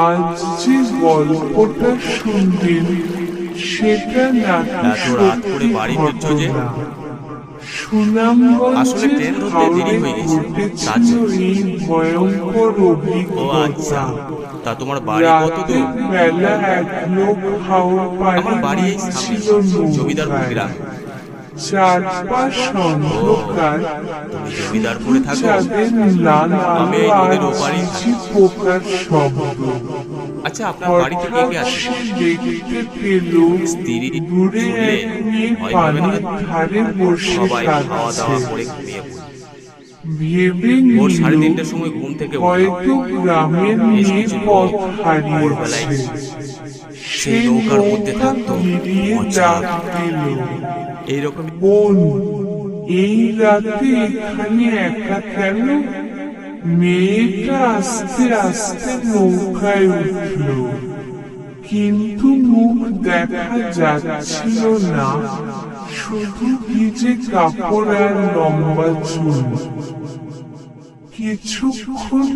আজ যে গল্পটা শুনবেন সেটা নাকি এত রাত করে বাড়ি ফিরছো যে? আসলে সুনামগঞ্জের ট্রেন ধরতে দেরি হাওড়ে হয়ে গেছে, তার ঘটেছিল জন্য। এই ভয়ঙ্কর ও অভিজ্ঞতা। আচ্ছা, তা তোমার বাড়ি কত রাতের দূর? বেলা এক লোক হাওড় পাড়ি আমার বাড়ি এই দিচ্ছিল সামনে, জমিদারপুর নৌকায়। গ্রামে। চারপাশ অন্ধকার, তুমি শুধু জমিদারপুরে থাকো? চাঁদের ম্লান আমি আলো এই আর নদীর ওপারেই ঝিঝি থাকি। পোকার শব্দ। আচ্ছা, আপনার বাড়িতে কে হঠাৎ কে আছে? সে দেখতে পেল স্ত্রী দূরে শুনলে এক মেয়ে ভয় পাবে না? পানির ধারে বসে সবাই খাওয়া কাঁদছে। দাওয়া করে ঘুমিয়ে পড়ে। ভেবে ভোর নিল 3:30টার সময় ঘুম থেকে উঠলাম। হয়তো গ্রামের বেশ মেয়ে কিছু পথ লোক ভোরবেলায় হারিয়েছে। সেই নৌকার মধ্যে থাকতো, ঘিরিয়ে মজা। ডাক দিল, এইরকম বোন, এই রাতে এখানে একা কেন? মেয়েটা আস্তে আস্তে নৌকায় উঠল, কিন্তু মুখ দেখা যাচ্ছিল না, শুধু ভিজে কাপড় আর লম্বা চুল। কিছুক্ষণ